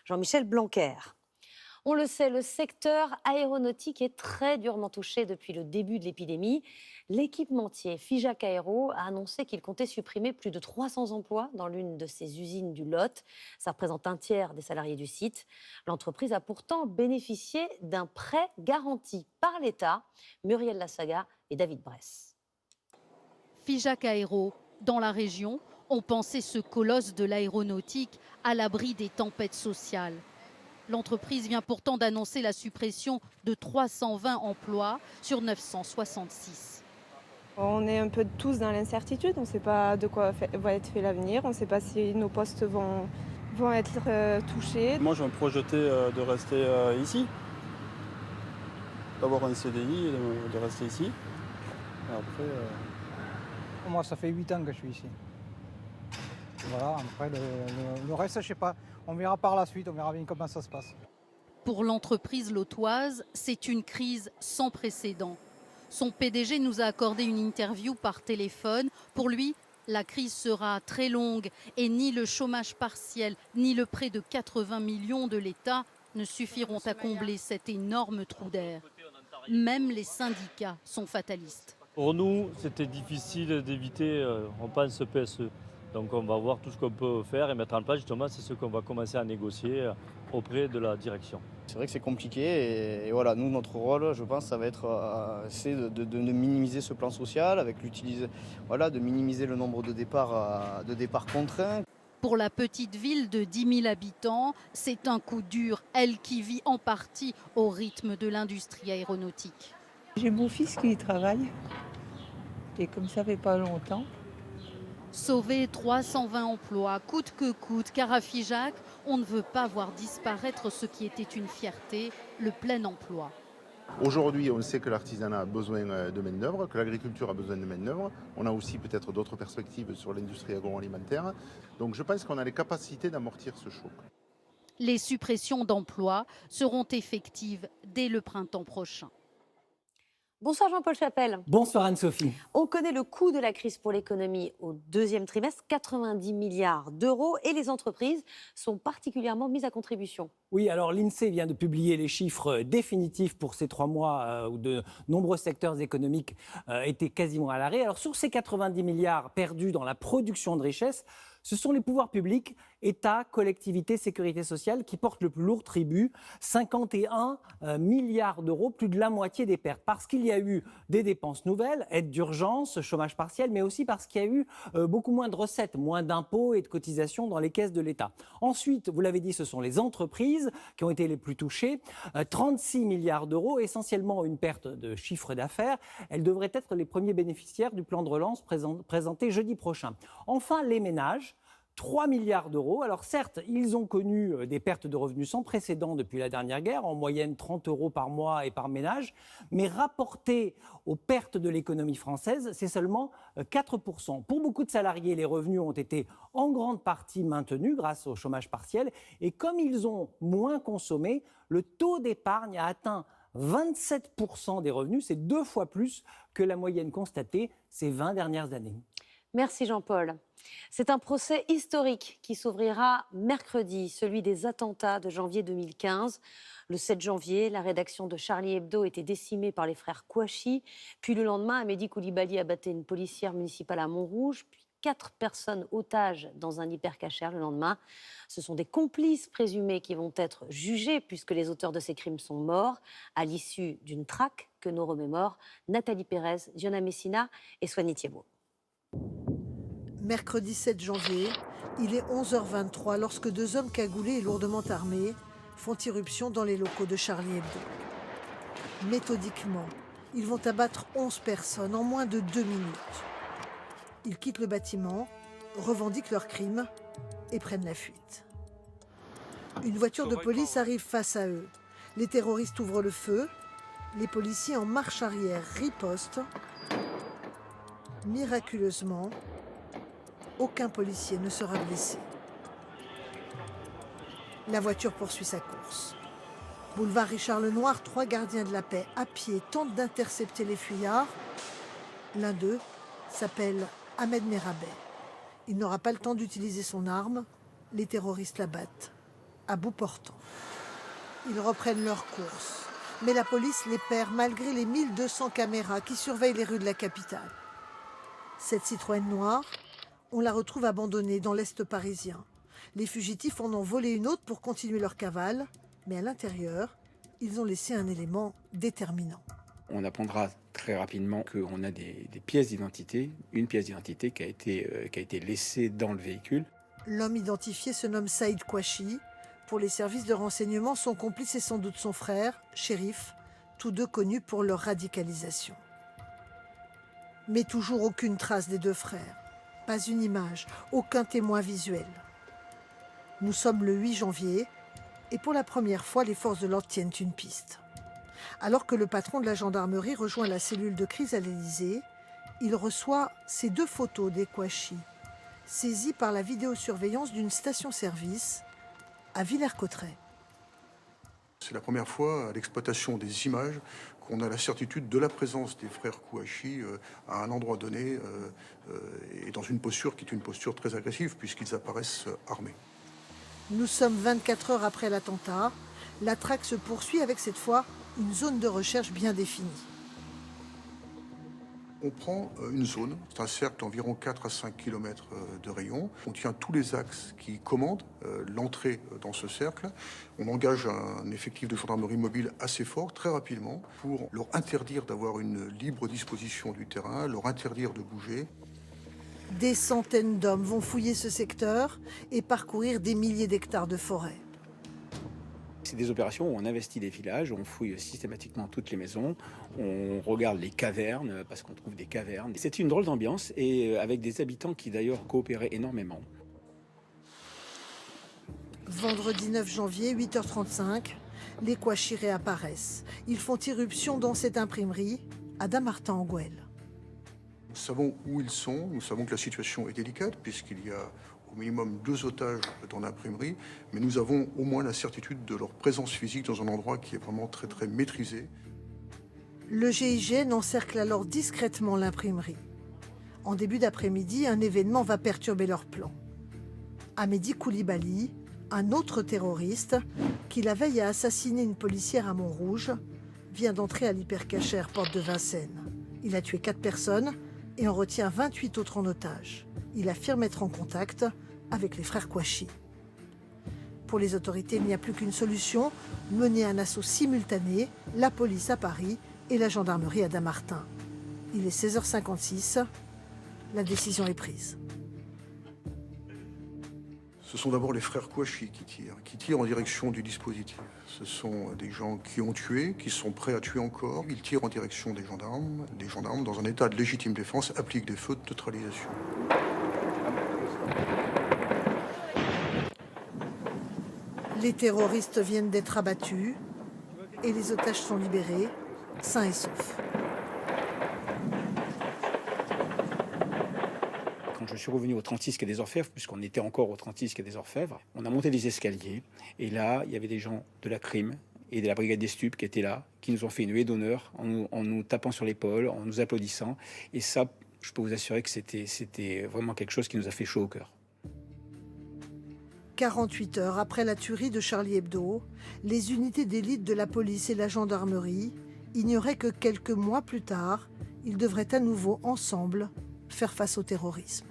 Jean-Michel Blanquer. On le sait, le secteur aéronautique est très durement touché depuis le début de l'épidémie. L'équipementier Figeac Aéro a annoncé qu'il comptait supprimer plus de 300 emplois dans l'une de ses usines du Lot. Ça représente un tiers des salariés du site. L'entreprise a pourtant bénéficié d'un prêt garanti par l'État. Muriel Lassaga et David Bress. Figeac Aéro, dans la région, ont pensé ce colosse de l'aéronautique à l'abri des tempêtes sociales. L'entreprise vient pourtant d'annoncer la suppression de 320 emplois sur 966. On est un peu tous dans l'incertitude, on ne sait pas de quoi va être fait l'avenir, on ne sait pas si nos postes vont être touchés. Moi, je me projetais de rester ici, d'avoir un CDI et de rester ici. Et après, Moi, ça fait 8 ans que je suis ici. Voilà, après le reste, je ne sais pas. On verra par la suite, on verra bien comment ça se passe. Pour l'entreprise lotoise, c'est une crise sans précédent. Son PDG nous a accordé une interview par téléphone. Pour lui, la crise sera très longue et ni le chômage partiel, ni le prêt de 80 millions de l'État ne suffiront à combler cet énorme trou d'air. Même les syndicats sont fatalistes. Pour nous, c'était difficile d'éviter, on pense PSE. Donc on va voir tout ce qu'on peut faire et mettre en place, justement, c'est ce qu'on va commencer à négocier auprès de la direction. C'est vrai que c'est compliqué et voilà, nous, notre rôle, je pense, ça va être essayer de minimiser ce plan social, avec de minimiser le nombre de départs contraints. Pour la petite ville de 10 000 habitants, c'est un coup dur, elle qui vit en partie au rythme de l'industrie aéronautique. J'ai mon fils qui y travaille, et comme ça fait pas longtemps. Sauver 320 emplois, coûte que coûte, car à Figeac, on ne veut pas voir disparaître ce qui était une fierté, le plein emploi. Aujourd'hui, on sait que l'artisanat a besoin de main-d'œuvre, que l'agriculture a besoin de main-d'œuvre. On a aussi peut-être d'autres perspectives sur l'industrie agroalimentaire. Donc je pense qu'on a les capacités d'amortir ce choc. Les suppressions d'emplois seront effectives dès le printemps prochain. Bonsoir Jean-Paul Chapelle. Bonsoir Anne-Sophie. On connaît le coût de la crise pour l'économie au deuxième trimestre, 90 milliards d'euros, et les entreprises sont particulièrement mises à contribution. Oui, alors l'INSEE vient de publier les chiffres définitifs pour ces 3 mois où de nombreux secteurs économiques étaient quasiment à l'arrêt. Alors sur ces 90 milliards perdus dans la production de richesse, ce sont les pouvoirs publics, État, collectivités, sécurité sociale, qui portent le plus lourd tribut, 51 milliards d'euros, plus de la moitié des pertes. Parce qu'il y a eu des dépenses nouvelles, aide d'urgence, chômage partiel, mais aussi parce qu'il y a eu beaucoup moins de recettes, moins d'impôts et de cotisations dans les caisses de l'État. Ensuite, vous l'avez dit, ce sont les entreprises qui ont été les plus touchées, 36 milliards d'euros, essentiellement une perte de chiffre d'affaires. Elles devraient être les premiers bénéficiaires du plan de relance présenté jeudi prochain. Enfin, les ménages. 3 milliards d'euros. Alors certes, ils ont connu des pertes de revenus sans précédent depuis la dernière guerre, en moyenne 30 euros par mois et par ménage, mais rapporté aux pertes de l'économie française, c'est seulement 4%. Pour beaucoup de salariés, les revenus ont été en grande partie maintenus grâce au chômage partiel, et comme ils ont moins consommé, le taux d'épargne a atteint 27% des revenus, c'est 2 fois plus que la moyenne constatée ces 20 dernières années. Merci Jean-Paul. C'est un procès historique qui s'ouvrira mercredi, celui des attentats de janvier 2015. Le 7 janvier, la rédaction de Charlie Hebdo était décimée par les frères Kouachi. Puis le lendemain, Amédi Koulibaly abattait une policière municipale à Montrouge. Puis 4 personnes otages dans un hypercachère le lendemain. Ce sont des complices présumés qui vont être jugés puisque les auteurs de ces crimes sont morts à l'issue d'une traque que nous remémorent Nathalie Pérez, Diona Messina et Soigny Thiebaud. Mercredi 7 janvier, il est 11h23 lorsque 2 hommes cagoulés et lourdement armés font irruption dans les locaux de Charlie Hebdo. Méthodiquement, ils vont abattre 11 personnes en moins de 2 minutes. Ils quittent le bâtiment, revendiquent leur crime et prennent la fuite. Une voiture de police arrive face à eux. Les terroristes ouvrent le feu. Les policiers en marche arrière ripostent. Miraculeusement, aucun policier ne sera blessé. La voiture poursuit sa course. Boulevard Richard Lenoir, 3 gardiens de la paix à pied tentent d'intercepter les fuyards. L'un d'eux s'appelle Ahmed Merabet. Il n'aura pas le temps d'utiliser son arme. Les terroristes l'abattent à bout portant. Ils reprennent leur course, mais la police les perd malgré les 1200 caméras qui surveillent les rues de la capitale. Cette Citroën noire, on la retrouve abandonnée dans l'Est parisien. Les fugitifs en ont volé une autre pour continuer leur cavale, mais à l'intérieur, ils ont laissé un élément déterminant. On apprendra très rapidement qu'on a des pièces d'identité, une pièce d'identité qui a été laissée dans le véhicule. L'homme identifié se nomme Saïd Kouachi. Pour les services de renseignement, son complice est sans doute son frère, Chérif, tous deux connus pour leur radicalisation. Mais toujours aucune trace des deux frères. Pas une image, aucun témoin visuel. Nous sommes le 8 janvier et pour la première fois, les forces de l'ordre tiennent une piste. Alors que le patron de la gendarmerie rejoint la cellule de crise à l'Élysée, il reçoit ces 2 photos des Kouachi, saisies par la vidéosurveillance d'une station-service à Villers-Cotterêts. C'est la première fois à l'exploitation des images qu'on a la certitude de la présence des frères Kouachi à un endroit donné et dans une posture qui est une posture très agressive puisqu'ils apparaissent armés. Nous sommes 24 heures après l'attentat. La traque se poursuit avec cette fois une zone de recherche bien définie. On prend une zone, c'est un cercle d'environ 4 à 5 km de rayon. On tient tous les axes qui commandent l'entrée dans ce cercle. On engage un effectif de gendarmerie mobile assez fort, très rapidement, pour leur interdire d'avoir une libre disposition du terrain, leur interdire de bouger. Des centaines d'hommes vont fouiller ce secteur et parcourir des milliers d'hectares de forêt. C'est des opérations où on investit des villages, on fouille systématiquement toutes les maisons, on regarde les cavernes, parce qu'on trouve des cavernes. C'est une drôle d'ambiance, et avec des habitants qui d'ailleurs coopéraient énormément. Vendredi 9 janvier, 8h35, les Kouachi réapparaissent. Ils font irruption dans cette imprimerie à Dammartin-en-Goële. Nous savons où ils sont, nous savons que la situation est délicate, puisqu'il y a au minimum 2 otages dans l'imprimerie, mais nous avons au moins la certitude de leur présence physique dans un endroit qui est vraiment très très maîtrisé. Le GIGN encercle alors discrètement l'imprimerie. En début d'après-midi, un événement va perturber leur plan. Amédi Koulibaly, un autre terroriste, qui la veille a assassiné une policière à Montrouge, vient d'entrer à l'hypercachère porte de Vincennes. Il a tué 4 personnes et en retient 28 autres en otage. Il affirme être en contact avec les frères Kouachi. Pour les autorités, il n'y a plus qu'une solution, mener un assaut simultané, la police à Paris et la gendarmerie à Dammartin. Il est 16h56, la décision est prise. Ce sont d'abord les frères Kouachi qui tirent en direction du dispositif. Ce sont des gens qui ont tué, qui sont prêts à tuer encore. Ils tirent en direction des gendarmes. Les gendarmes, dans un état de légitime défense, appliquent des feux de neutralisation. Les terroristes viennent d'être abattus et les otages sont libérés, sains et saufs. Quand je suis revenu au 36 quai des Orfèvres, puisqu'on était encore au 36 quai des Orfèvres, on a monté des escaliers et là, il y avait des gens de la crime et de la brigade des stupes qui étaient là, qui nous ont fait une huée d'honneur en nous tapant sur l'épaule, en nous applaudissant. Et ça, je peux vous assurer que c'était vraiment quelque chose qui nous a fait chaud au cœur. 48 heures après la tuerie de Charlie Hebdo, les unités d'élite de la police et la gendarmerie ignoraient que quelques mois plus tard, ils devraient à nouveau ensemble faire face au terrorisme.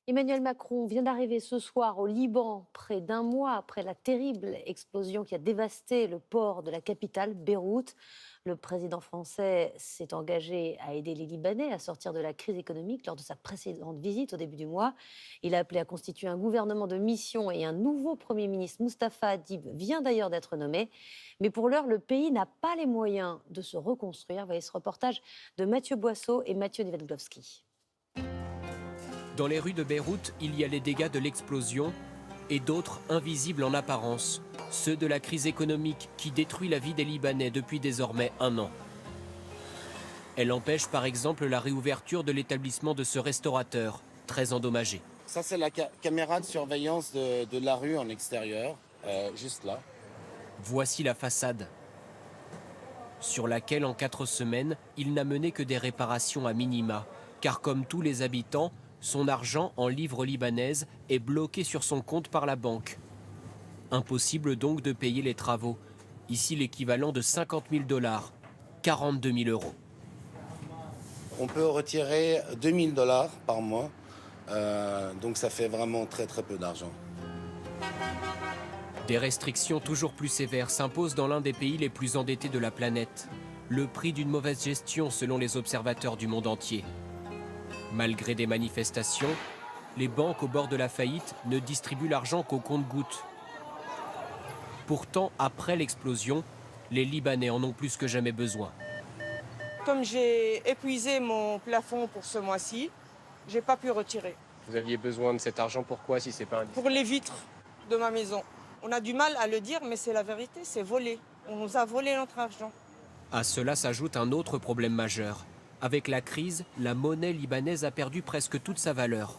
Emmanuel Macron vient d'arriver ce soir au Liban, près d'un mois après la terrible explosion qui a dévasté le port de la capitale, Beyrouth. Le président français s'est engagé à aider les Libanais à sortir de la crise économique lors de sa précédente visite au début du mois. Il a appelé à constituer un gouvernement de mission et un nouveau Premier ministre, Moustapha Hadib, vient d'ailleurs d'être nommé. Mais pour l'heure, le pays n'a pas les moyens de se reconstruire. Voyez ce reportage de Mathieu Boisseau et Mathieu Niewedłowski. Dans les rues de Beyrouth, il y a les dégâts de l'explosion et d'autres invisibles en apparence, ceux de la crise économique qui détruit la vie des Libanais depuis désormais 1 an. Elle empêche par exemple la réouverture de l'établissement de ce restaurateur, très endommagé. Ça c'est la caméra de surveillance de la rue en extérieur, juste là. Voici la façade, sur laquelle en 4 semaines, il n'a mené que des réparations à minima, car comme tous les habitants, Son argent en livres libanaises est bloqué sur son compte par la banque. Impossible donc de payer les travaux. Ici l'équivalent de 50 000 $, 42 000 €. On peut retirer 2 000 $ par mois, donc ça fait vraiment très peu d'argent. Des restrictions toujours plus sévères s'imposent dans l'un des pays les plus endettés de la planète. Le prix d'une mauvaise gestion selon les observateurs du monde entier. Malgré des manifestations, les banques au bord de la faillite ne distribuent l'argent qu'au compte-gouttes. Pourtant, après l'explosion, les Libanais en ont plus que jamais besoin. Comme j'ai épuisé mon plafond pour ce mois-ci, j'ai pas pu retirer. Vous aviez besoin de cet argent pourquoi si c'est pas indiscret? Pour les vitres de ma maison. On a du mal à le dire, mais c'est la vérité, c'est volé. On nous a volé notre argent. À cela s'ajoute un autre problème majeur. Avec la crise, la monnaie libanaise a perdu presque toute sa valeur.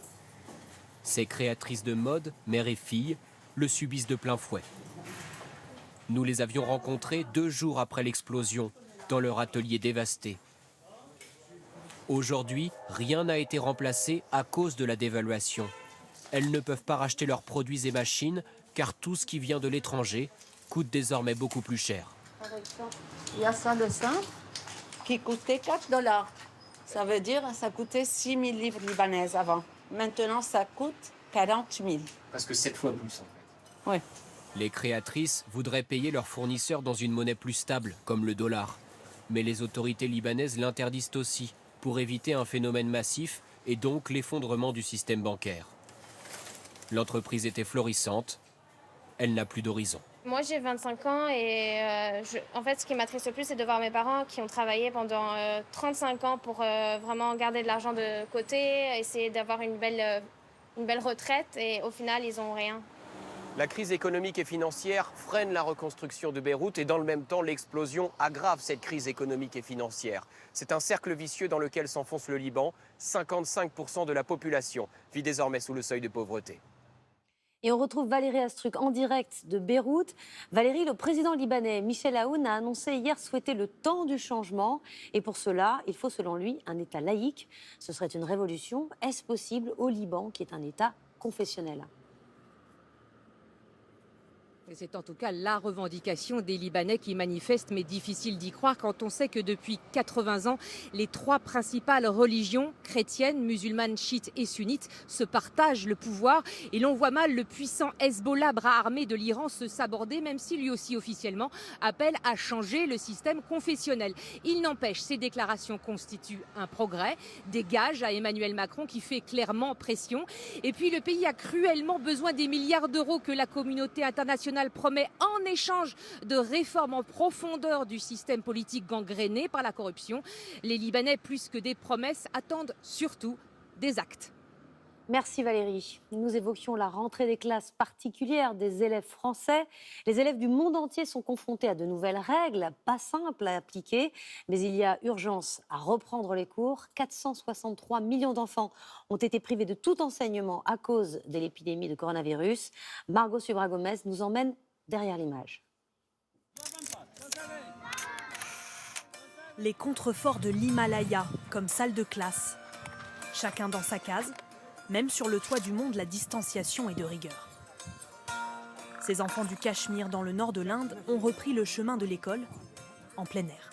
Ces créatrices de mode, mères et filles, le subissent de plein fouet. Nous les avions rencontrées 2 jours après l'explosion, dans leur atelier dévasté. Aujourd'hui, rien n'a été remplacé à cause de la dévaluation. Elles ne peuvent pas racheter leurs produits et machines, car tout ce qui vient de l'étranger coûte désormais beaucoup plus cher. Par exemple, il y a ça le simple qui coûtait 4 $. Ça veut dire que ça coûtait 6 000 livres libanaises avant. Maintenant, ça coûte 40 000. Presque 7 fois plus en fait. Oui. Les créatrices voudraient payer leurs fournisseurs dans une monnaie plus stable, comme le dollar. Mais les autorités libanaises l'interdisent aussi, pour éviter un phénomène massif et donc l'effondrement du système bancaire. L'entreprise était florissante, elle n'a plus d'horizon. Moi, j'ai 25 ans et en fait, ce qui m'attriste le plus, c'est de voir mes parents qui ont travaillé pendant 35 ans pour vraiment garder de l'argent de côté, essayer d'avoir une belle retraite et au final, ils n'ont rien. La crise économique et financière freine la reconstruction de Beyrouth et dans le même temps, l'explosion aggrave cette crise économique et financière. C'est un cercle vicieux dans lequel s'enfonce le Liban. 55% de la population vit désormais sous le seuil de pauvreté. Et on retrouve Valérie Astruc en direct de Beyrouth. Valérie, le président libanais Michel Aoun a annoncé hier souhaiter le temps du changement. Et pour cela, il faut selon lui un État laïque. Ce serait une révolution. Est-ce possible au Liban, qui est un État confessionnel ? C'est en tout cas la revendication des Libanais qui manifestent, mais difficile d'y croire quand on sait que depuis 80 ans, les 3 principales religions, chrétiennes, musulmanes, chiites et sunnites, se partagent le pouvoir. Et l'on voit mal le puissant Hezbollah, bras armé de l'Iran, se saborder, même si lui aussi officiellement appelle à changer le système confessionnel. Il n'empêche, ces déclarations constituent un progrès, des gages à Emmanuel Macron qui fait clairement pression. Et puis le pays a cruellement besoin des milliards d'euros que la communauté internationale promet en échange de réformes en profondeur du système politique gangréné par la corruption. Les Libanais, plus que des promesses, attendent surtout des actes. Merci Valérie. Nous évoquions la rentrée des classes particulières des élèves français. Les élèves du monde entier sont confrontés à de nouvelles règles, pas simples à appliquer, mais il y a urgence à reprendre les cours. 463 millions d'enfants ont été privés de tout enseignement à cause de l'épidémie de coronavirus. Margot Subra-Gomez nous emmène derrière l'image. Les contreforts de l'Himalaya comme salle de classe. Chacun dans sa case. Même sur le toit du monde, la distanciation est de rigueur. Ces enfants du Cachemire, dans le nord de l'Inde, ont repris le chemin de l'école en plein air.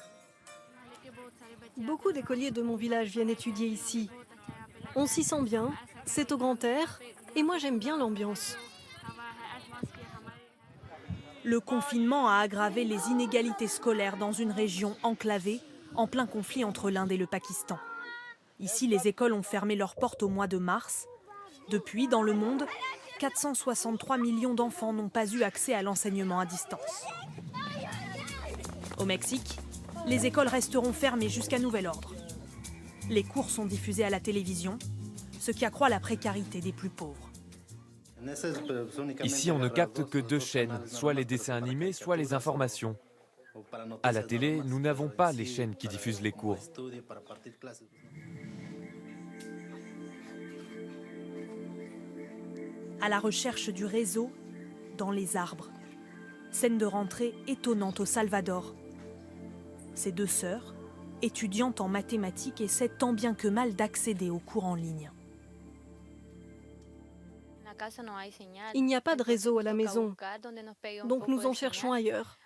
Beaucoup d'écoliers de mon village viennent étudier ici. On s'y sent bien, c'est au grand air, et moi j'aime bien l'ambiance. Le confinement a aggravé les inégalités scolaires dans une région enclavée, en plein conflit entre l'Inde et le Pakistan. Ici, les écoles ont fermé leurs portes au mois de mars. Depuis, dans le monde, 463 millions d'enfants n'ont pas eu accès à l'enseignement à distance. Au Mexique, les écoles resteront fermées jusqu'à nouvel ordre. Les cours sont diffusés à la télévision, ce qui accroît la précarité des plus pauvres. Ici, on ne capte que 2 chaînes, soit les dessins animés, soit les informations. À la télé, nous n'avons pas les chaînes qui diffusent les cours. À la recherche du réseau, dans les arbres. Scène de rentrée étonnante au Salvador. Ces 2 sœurs, étudiantes en mathématiques, essaient tant bien que mal d'accéder aux cours en ligne. Il n'y a pas de réseau à la maison, donc nous en cherchons ailleurs.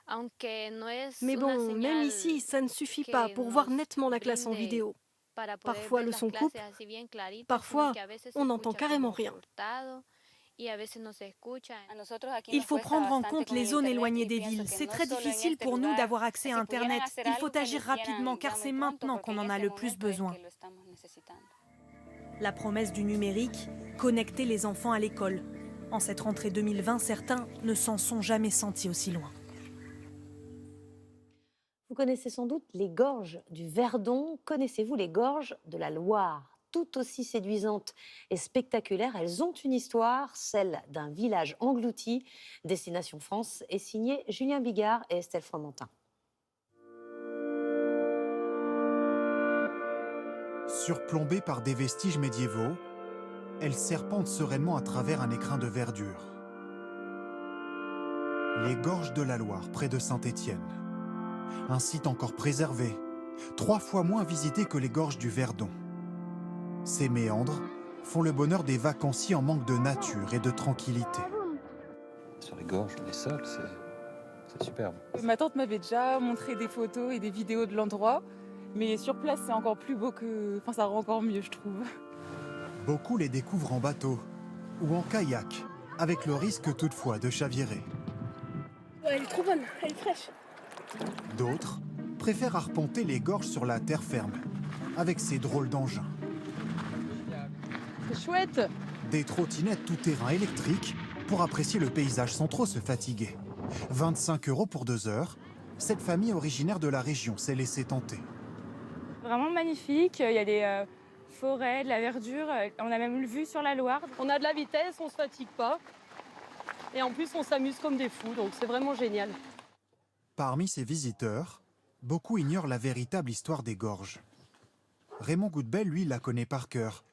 Mais bon, même ici, ça ne suffit pas pour voir nettement la classe en vidéo. Parfois le son coupe, parfois on n'entend carrément rien. Il faut prendre en compte les zones éloignées des villes. C'est très difficile pour nous d'avoir accès à Internet. Il faut agir rapidement car c'est maintenant qu'on en a le plus besoin. La promesse du numérique, connecter les enfants à l'école. En cette rentrée 2020, certains ne s'en sont jamais sentis aussi loin. Vous connaissez sans doute les gorges du Verdon. Connaissez-vous les gorges de la Loire ? Tout aussi séduisantes et spectaculaires, elles ont une histoire, celle d'un village englouti. Destination France est signée Julien Bigard et Estelle Fromentin. Surplombée par des vestiges médiévaux, elle serpente sereinement à travers un écrin de verdure. Les gorges de la Loire, près de Saint-Étienne. Un site encore préservé, 3 fois moins visité que les gorges du Verdon. Ces méandres font le bonheur des vacanciers en manque de nature et de tranquillité. Sur les gorges, les sols, c'est superbe. Ma tante m'avait déjà montré des photos et des vidéos de l'endroit, mais sur place c'est encore plus beau que... Enfin ça rend encore mieux je trouve. Beaucoup les découvrent en bateau ou en kayak, avec le risque toutefois de chavirer. Ouais, elle est trop bonne, elle est fraîche. D'autres préfèrent arpenter les gorges sur la terre ferme, avec ces drôles d'engins. C'est chouette. Des trottinettes tout-terrain électriques pour apprécier le paysage sans trop se fatiguer. 25 € pour 2 heures. Cette famille originaire de la région s'est laissée tenter. Vraiment magnifique, il y a des forêts, de la verdure, on a même une vue sur la Loire. On a de la vitesse, on se fatigue pas. Et en plus, on s'amuse comme des fous, donc c'est vraiment génial. Parmi ces visiteurs, beaucoup ignorent la véritable histoire des gorges. Raymond Goudbel, lui, la connaît par cœur.